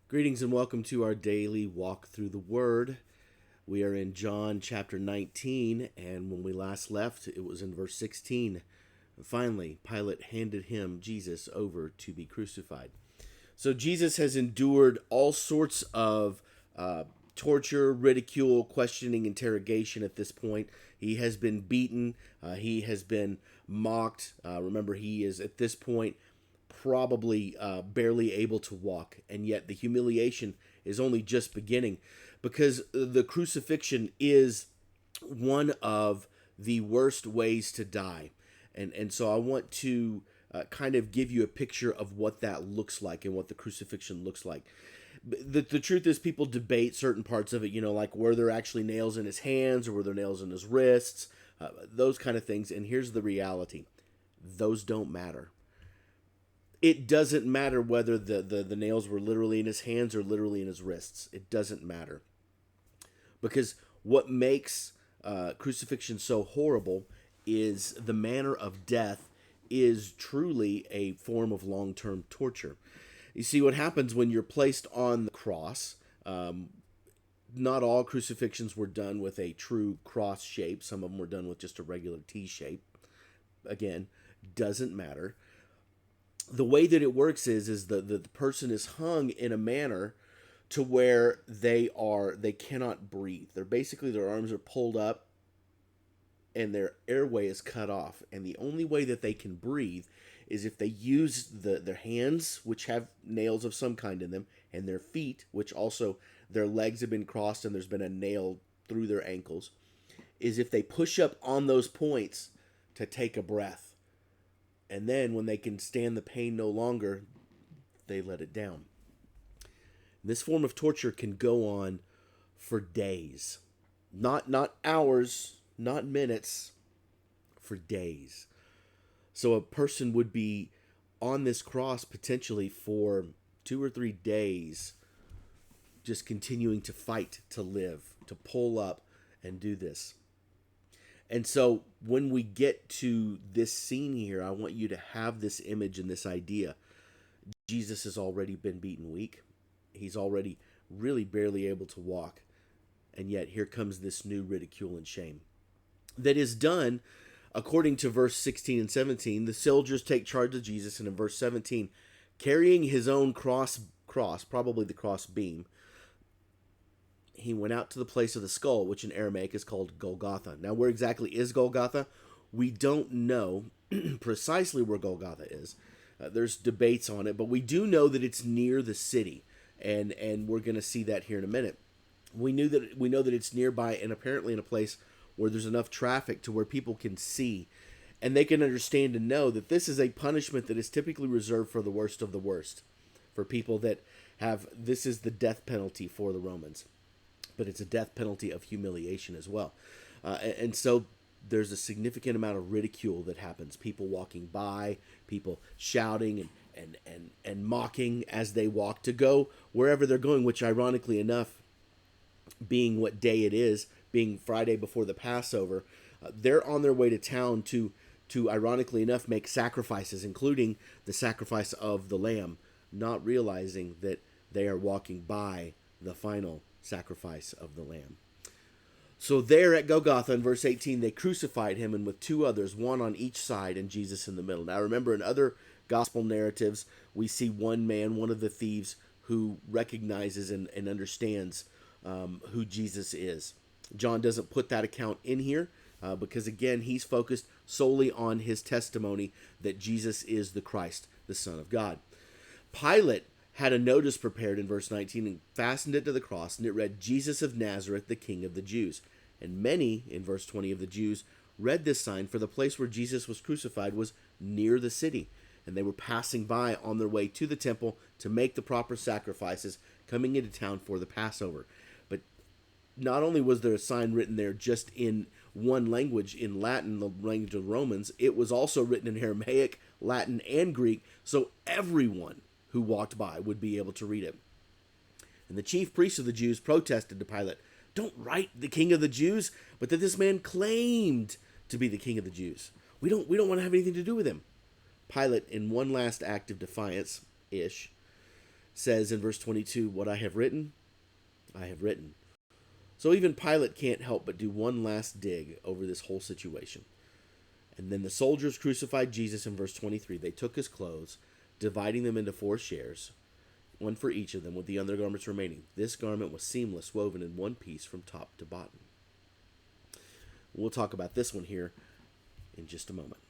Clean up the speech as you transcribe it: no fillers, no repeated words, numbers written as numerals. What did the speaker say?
Greetings and welcome to our daily walk through the Word. We are in John chapter 19, and when we last left, it was in verse 16. Finally, Pilate handed him, Jesus, over to be crucified. So Jesus has endured all sorts of torture, ridicule, questioning, interrogation at this point. He has been beaten. He has been mocked. Remember, he is at this point probably barely able to walk, and yet the humiliation is only just beginning because the crucifixion is one of the worst ways to die. And so I want to kind of give you a picture of what that looks like and what the crucifixion looks like. The truth is, people debate certain parts of it, like were there actually nails in his hands or were there nails in his wrists, those kind of things. And here's the reality: those don't matter. It doesn't matter whether the nails were literally in his hands or literally in his wrists. It doesn't matter. Because what makes crucifixion so horrible is the manner of death is truly a form of long-term torture. You see, what happens when you're placed on the cross, not all crucifixions were done with a true cross shape. Some of them were done with just a regular T shape. Again, doesn't matter. The way that it works is the person is hung in a manner to where they cannot breathe. They're basically, their arms are pulled up and their airway is cut off, and the only way that they can breathe is if they use their hands, which have nails of some kind in them, and their feet, which also their legs have been crossed and there's been a nail through their ankles, is if they push up on those points to take a breath. And then when they can stand the pain no longer, they let it down. This form of torture can go on for days. Not hours, not minutes, for days. So a person would be on this cross potentially for 2 or 3 days, just continuing to fight, to live, to pull up and do this. And so when we get to this scene here, I want you to have this image and this idea. Jesus has already been beaten weak. He's already really barely able to walk. And yet here comes this new ridicule and shame that is done according to verse 16 and 17. The soldiers take charge of Jesus, and in verse 17, carrying his own cross, probably the cross beam, he went out to the place of the skull, which in Aramaic is called Golgotha. Now, where exactly is Golgotha? We don't know precisely where Golgotha is. There's debates on it, but we do know that it's near the city, and we're going to see that here in a minute. We know that it's nearby, and apparently in a place where there's enough traffic to where people can see, and they can understand and know that this is a punishment that is typically reserved for the worst of the worst, for people that have, this is the death penalty for the Romans, but it's a death penalty of humiliation as well. And so there's a significant amount of ridicule that happens. People walking by, people shouting and mocking as they walk to go wherever they're going, which ironically enough, being what day it is, being Friday before the Passover, they're on their way to town to ironically enough make sacrifices, including the sacrifice of the lamb, not realizing that they are walking by the final sacrifice of the lamb. So there at Golgotha in verse 18, they crucified him, and with two others, one on each side and Jesus in the middle. Now remember, in other gospel narratives, we see one man, one of the thieves, who recognizes and understands who Jesus is. John doesn't put that account in here because, again, he's focused solely on his testimony that Jesus is the Christ, the Son of God. Pilate had a notice prepared in verse 19 and fastened it to the cross, and it read, Jesus of Nazareth, the King of the Jews. And many, in verse 20, of the Jews read this sign, for the place where Jesus was crucified was near the city, and they were passing by on their way to the temple to make the proper sacrifices, coming into town for the Passover. But not only was there a sign written there just in one language, in Latin, the language of the Romans, it was also written in Aramaic, Latin, and Greek, so everyone who walked by would be able to read it. And the chief priests of the Jews protested to Pilate, don't write the King of the Jews, but that this man claimed to be the King of the Jews. We don't want to have anything to do with him. Pilate, in one last act of defiance-ish, says in verse 22, "What I have written, I have written." So even Pilate can't help but do one last dig over this whole situation. And then the soldiers crucified Jesus in verse 23. They took his clothes, dividing them into 4 shares, one for each of them, with the undergarments remaining. This garment was seamless, woven in one piece from top to bottom. We'll talk about this one here in just a moment.